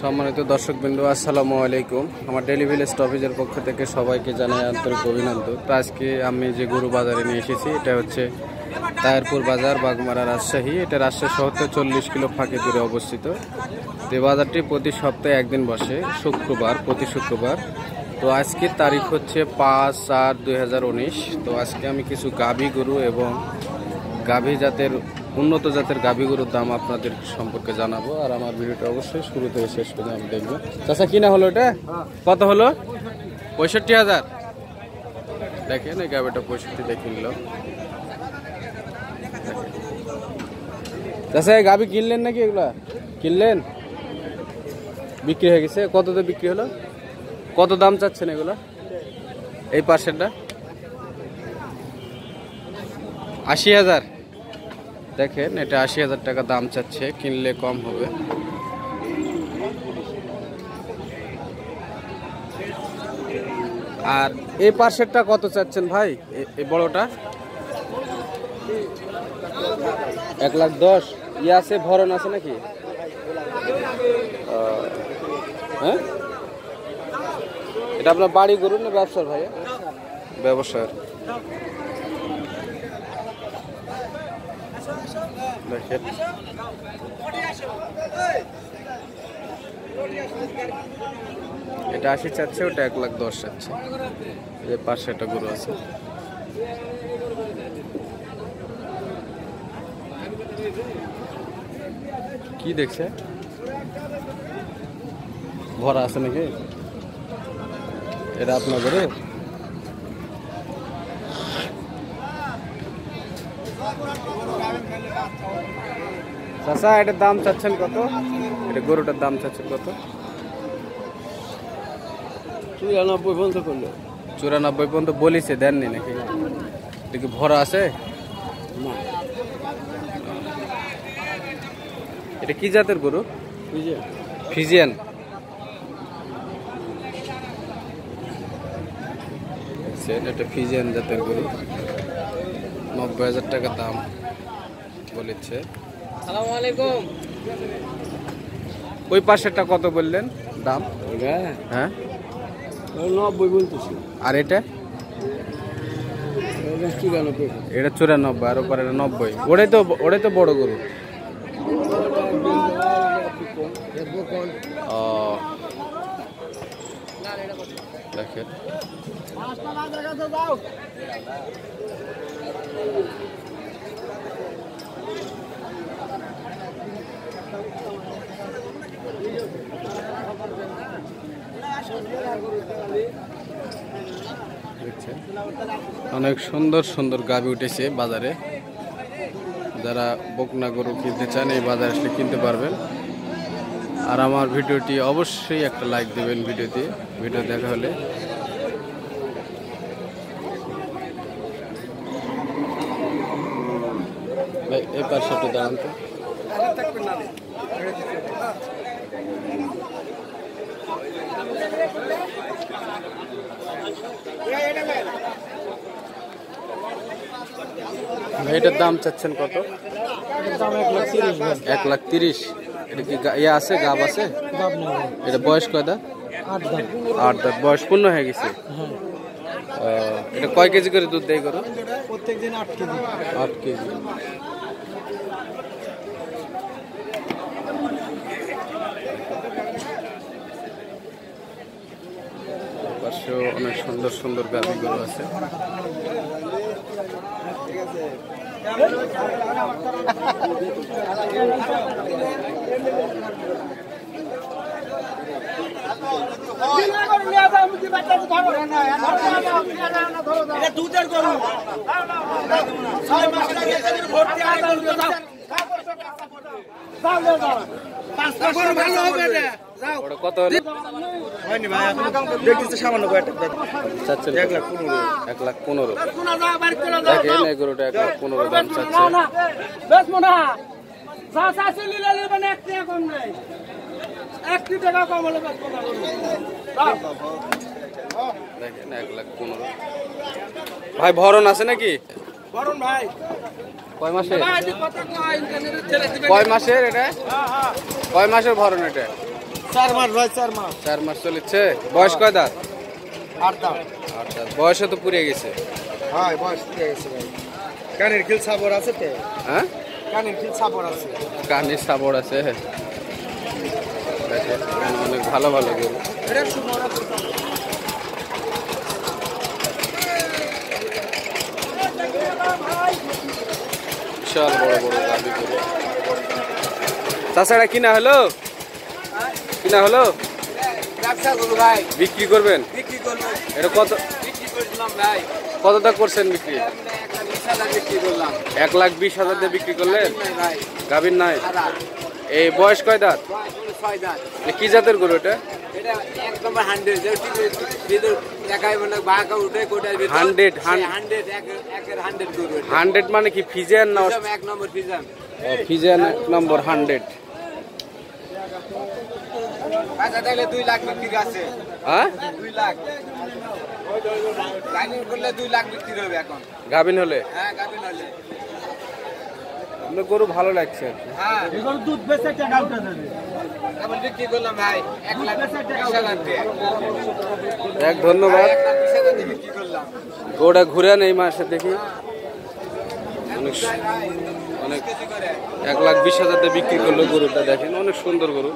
সম্মানিত দর্শকবৃন্দ, আসসালামু আলাইকুম। আমার ডেইলি ভিলেজ স্টপেজের পক্ষ থেকে সবাইকে জানাই আন্তরিক অভিনন্দন। তো আজকে আমি যে গরু বাজারে নিয়ে এসেছি, এটা হচ্ছে তায়েরপুর বাজার, বাগমারা, রাজশাহী। এটা রাজশাহী শহর থেকে 40 কিলো ফাঁকে দূরে অবস্থিত। তো বাজারটি প্রতি সপ্তাহে একদিন বসে, প্রতি শুক্রবার। তো আজকের তারিখ হচ্ছে 5/4/2019। তো আজকে আমি কিছু গাভী গরু এবং গাভী জাতের উন্নত জাতের গাভী গরুর দাম আপনাদের সম্পর্কে জানাবো। আর আমার ভিডিওটা অবশ্যই শুরু থেকে শেষ পর্যন্ত আমি দেখবো। চাচা কিনা হলো এটা? কত হলো? 65,000। দেখেন এই গাভীটা 65 কিনলো। চাচা এই গাভী কিনলেন নাকি? এগুলা কিনলেন? বিক্রি হয়ে গেছে? কততে বিক্রি হলো? কত দাম চাচ্ছেন এগুলা? এই পাশেরটা 80,000। দেখেন এটা 80,000 টাকা দাম চাচ্ছে, কিনলে কম হবে। আর এই পাশেরটা কত চাচ্ছেন ভাই? এই বড়টা 1,10,000। ই আছে, ভরণ আছে নাকি? হ্যাঁ, এটা আপনার বাড়ি গরু না ব্যবসার ভাই? ব্যবসার। দেখেন এটা 80 চাচ্ছে, ওটা 1,10,000 চাচ্ছে। এই পাশে একটা গরু আছে। কি দেখছে? ভরা আছে নাকি? এটা আপনার গরু? চাচা এটার দাম চাচ্ছেন কত? এটা গরুটার দাম চাচ্ছেন কত? 94 পর্যন্ত করলো। 94 পর্যন্ত বলিছে, দেননি নাকি? এটা কি ভরা আছে? না, এটা কি জাতের গরু? ফিজিয়ান। এটা ফিজিয়ান জাতের গরু। 90,000 টাকা দাম বলেছে। আসসালামু আলাইকুম। ওই পাশেরটা কত বললেন দাম? হ্যাঁ 90 বলতেছি। আর এটা? এটা 94, আর ওপরে 90। ওটাই তো বড় গরু। দেখেন অনেক সুন্দর সুন্দর গাভী উঠেছে বাজারে। যারা বকনা গরু কিনতে চান এই বাজারে আসলে কিনতে পারবেন। আর আমার ভিডিওটি অবশ্যই একটা লাইক দেবেন ভিডিওতে। ভিডিও দেখা হলে এই পাশে একটু দাঁড়ান তো। এটার দাম চাচ্ছেন কত? 1,30,000। এটা কি ইয়ে আছে, গাব আছে? এটা বয়স কয় দাঁত? 8 দাঁত। বয়স পূর্ণ হয়ে গেছে? এটা কয় কেজি করে দুধ দেয় গরু? প্রত্যেকদিন 8 কেজি। 8 কেজি। পাশেও অনেক সুন্দর সুন্দর গাভী গরু আছে। দুধের গরু কত হলো? হয়নি ভাই, দেখতেছি সামান্য কয়েকটা। 1,15,000। দেখেন এই গরুটা 1,15,000 দাম চাচ্ছে। দেখেন 1,15,000। ভাই ভরণ আছে নাকি? ভরণ ভাই কয় মাসের? কয় মাসের এটা? কয় মাসের ভরণ এটা? 4 মাস ভাই 4 মাস 4 মাস চলেছে। বয়স কয় দাঁত? 8 দাম 8 দাঁত। বয়সে তো পুড়ে গেছে। হ্যাঁ বয়স দিয়ে গেছে ভাই কানের খিল সাবর আছে তে হ্যাঁ কানের খিল সাবর আছে কানের সাবড় আছে। দেখেন অনেক ভালো ভালো গরু। এটা সুন্দর বিশাল বড় বড় গাভী গরু। তাছাড়া কিনা হলো? কিনা হলো? ব্যবসা করব ভাই বিক্রি করবেন? বিক্রি করব এটা কত বিক্রি করলাম ভাই কতটা করছেন বিক্রি? 1,20,000 বিক্রি করলাম 1,20,000 দিয়ে বিক্রি করলেন? ভাই গাভীর নাই? আদা এই বয়স কয় দাঁত? 6 দাম এ কি জাতের গরু এটা? এটা এক নম্বর 100 যে ভিতর দেখাই মানে বাঁকা উঠে কোটার ভিতর 100 একের 100 করবে 100 মানে কি ফিজিয়ান না? এক নম্বর ফিজাম ফিজিয়ান 1 নম্বর 100। আচ্ছা তাহলে 2 লাখ বিক্রি আছে হ্যাঁ 2 লাখ লাইনিং করলে 2 লাখ বিক্রি হবে এখন গাভীন হলে? হ্যাঁ গাবিন হলে আপনার গরু ভালো লাগছে। হ্যাঁ এগুলো দুধ বেচে টাকা উঠে যাবে কেবল বিক্রি করলাম ভাই 1,20,000 দিয়ে এক ধন্যবাদ। 1,20,000 দিয়ে বিক্রি করলাম গরুটা ঘুরে নেই মাসে দেখি। অনেক অনেক কেজি করে 1,20,000 দিয়ে বিক্রি করলো গরুটা। দেখেন অনেক সুন্দর গরু।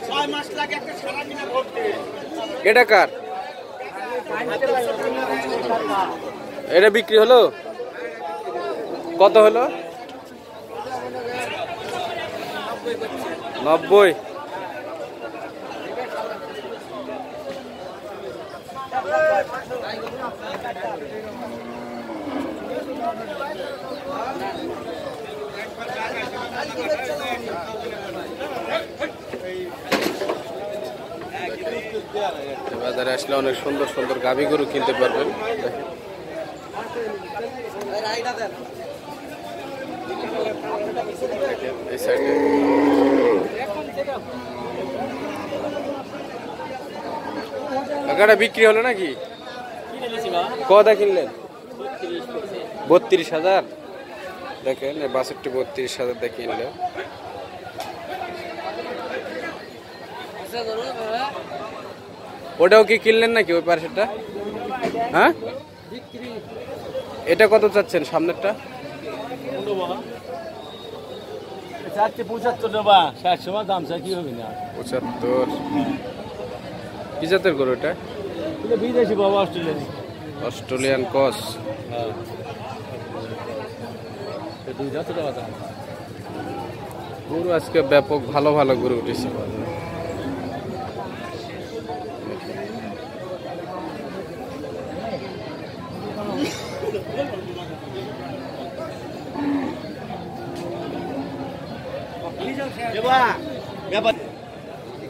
6 মাস লাগে একটা সারা কিনা ভর্তি এটা কার? এটা বিক্রি হলো? কত হলো? 90। বাজারে আসলে অনেক সুন্দর সুন্দর গাভী গরু কিনতে পারবেন। দেখেন এই সাইডে কাকাটা বিক্রি হলো নাকি? কটা কিনলেন? 32,000। দেখেন এই বাছুরটি 32,000 দিয়ে কিনলে। ওটাও কি কিনলেন নাকি ওই পাশেরটা? হ্যাঁ এটা কত চাচ্ছেন সামনেরটা? 75 টাকা 60 দাম চাই কি হবে না 75। কি জাতের গরু এটা? এটা বিদেশি বাবা অস্ট্রেলিয়ান অস্ট্রেলিয়ান ক্রস। হ্যাঁ এটা 2,000 টাকা দাম গরু আজকে ব্যাপক ভালো ভালো গরু উঠেছে।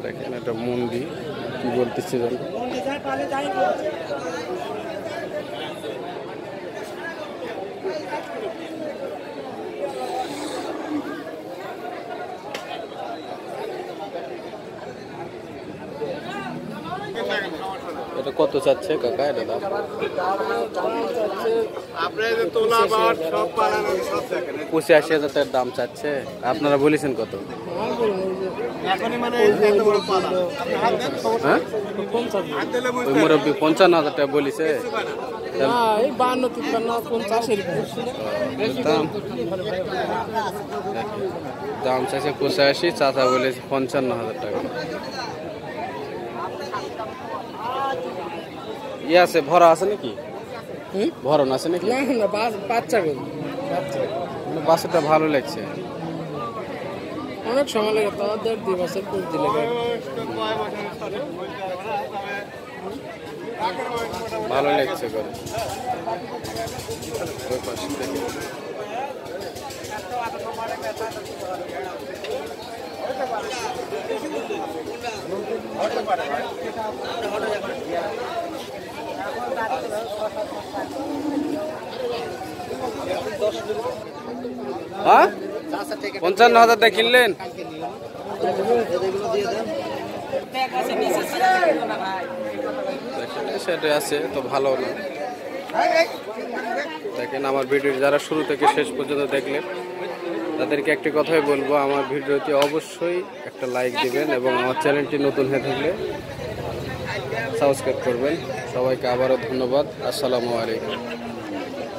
দেখেন এটা মন্দির কি বলতেছে জানো? এটা কত চাচ্ছে কাকা এটা দাম? আপনারা যে তোলা বাট সব পালানো সব দেখেন 85,000 দাম চাচ্ছে। আপনারা বলেছেন কত? এখনই মানে এত বড় পালা হ্যাঁ ওই মুরব্বী 55,000 টাকা বলেছে। এই 52 53 50 দাম দাম চাইছে 85, চাচা বলেছে 55,000 টাকা। ইয়ে আছে ভরা আছে নাকি? ভরণ আছে নাকি? না বাচ্চা বাসটা ভালো লাগছে। অনেক সময় লাগে তো 1.5 বছর পর দিলে ভালো লাগছে করে। ওই পাশে থেকে হ্যাঁ 55,000 টাকা কিনলেন? সেটা আছে তো ভালো না। দেখেন আমার ভিডিও যারা শুরু থেকে শেষ পর্যন্ত দেখলেন তাদেরকে একটি কথাই বলবো, আমার ভিডিওটি অবশ্যই একটা লাইক দিবেন এবং আমার চ্যানেলটি নতুন হয়ে থাকলে সাবস্ক্রাইব করবেন। সবাইকে আবারও ধন্যবাদ। আসসালামু আলাইকুম।